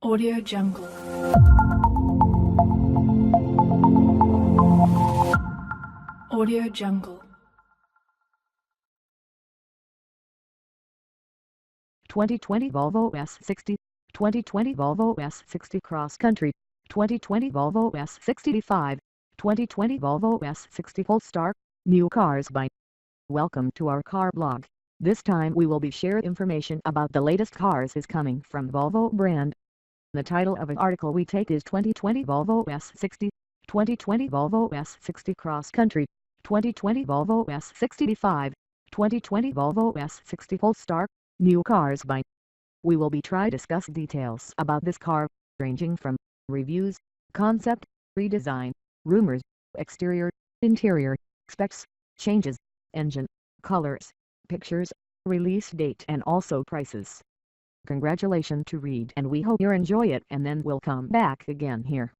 Audio Jungle. Audio Jungle. 2020 Volvo S60, 2020 Volvo S60 Cross Country, 2020 Volvo S60 T5, 2020 Volvo S60 Polestar, new cars by. Welcome to our car blog. This time we will be sharing information about the latest cars is coming from Volvo brand. The title of an article we take is 2020 Volvo S60, 2020 Volvo S60 Cross Country, 2020 Volvo S60 T5, 2020 Volvo S60 Polestar, new cars by. We will be discuss details about this car, ranging from reviews, concept, redesign, rumors, exterior, interior, specs, changes, engine, colors, pictures, release date and also prices. Congratulations to read and we hope you enjoy it and then we'll come back again here.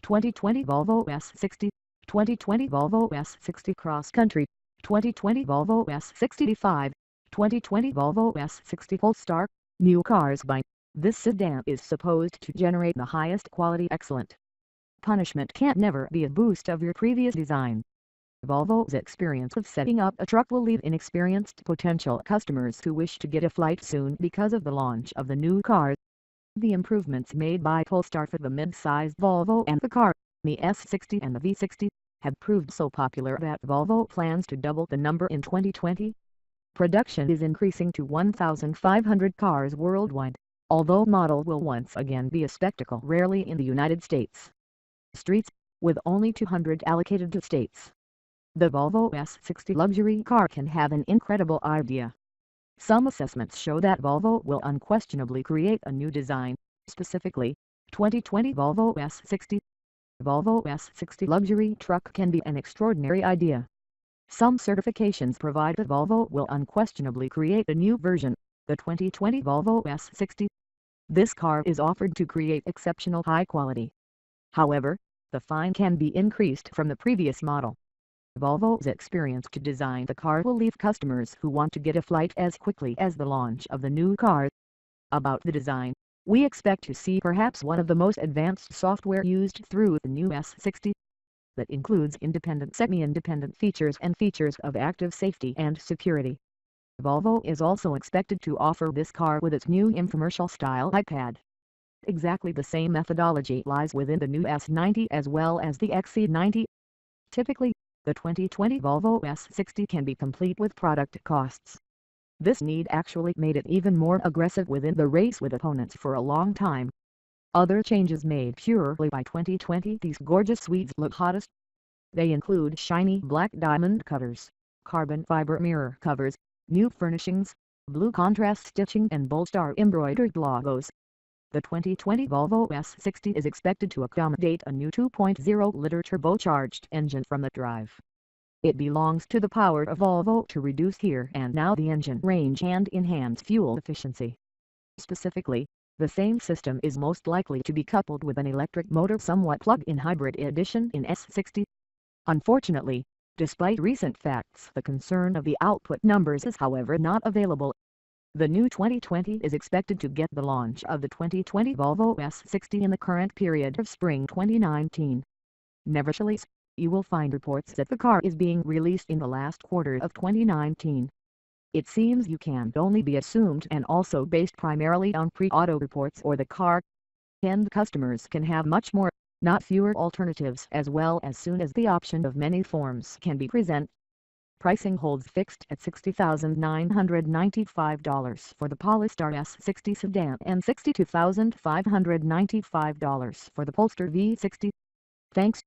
2020 Volvo S60, 2020 Volvo S60 Cross Country, 2020 Volvo S60 T5, 2020 Volvo S60 Polestar, new cars by. This sedan is supposed to generate the highest quality excellent. Punishment can't never be a boost of your previous design. Volvo's experience of setting up a truck will leave inexperienced potential customers who wish to get a flight soon because of the launch of the new car. The improvements made by Polestar for the mid-sized Volvo and the car, the S60 and the V60, have proved so popular that Volvo plans to double the number in 2020. Production is increasing to 1,500 cars worldwide, although model will once again be a spectacle rarely in the United States streets, with only 200 allocated to states. The Volvo S60 luxury car can have an incredible idea. Some assessments show that Volvo will unquestionably create a new design, specifically, 2020 Volvo S60. Volvo S60 luxury truck can be an extraordinary idea. Some certifications provide that Volvo will unquestionably create a new version, the 2020 Volvo S60. This car is offered to create exceptional high quality. However, the fine can be increased from the previous model. Volvo's experience to design the car will leave customers who want to get a flight as quickly as the launch of the new car. About the design, we expect to see perhaps one of the most advanced software used through the new S60. That includes independent semi-independent features and features of active safety and security. Volvo is also expected to offer this car with its new infomercial-style iPad. Exactly the same methodology lies within the new S90 as well as the XC90. Typically, the 2020 Volvo S60 can be complete with product costs. This need actually made it even more aggressive within the race with opponents for a long time. Other changes made purely by 2020 these gorgeous Swedes look hottest. They include shiny black diamond covers, carbon fiber mirror covers, new furnishings, blue contrast stitching and Polestar embroidered logos. The 2020 Volvo S60 is expected to accommodate a new 2.0-liter turbocharged engine from the drive. It belongs to the power of Volvo to reduce here and now the engine range and enhance fuel efficiency. Specifically, the same system is most likely to be coupled with an electric motor somewhat plug-in hybrid edition in S60. Unfortunately, despite recent facts the concern of the output numbers is however not available. The new 2020 is expected to get the launch of the 2020 Volvo S60 in the current period of spring 2019. Nevertheless, you will find reports that the car is being released in the last quarter of 2019. It seems you can only be assumed and also based primarily on pre-auto reports or the car. End customers can have much more, not fewer alternatives as well as soon as the option of many forms can be present. Pricing holds fixed at $60,995 for the Polestar S60 sedan and $62,595 for the Polestar V60. Thanks.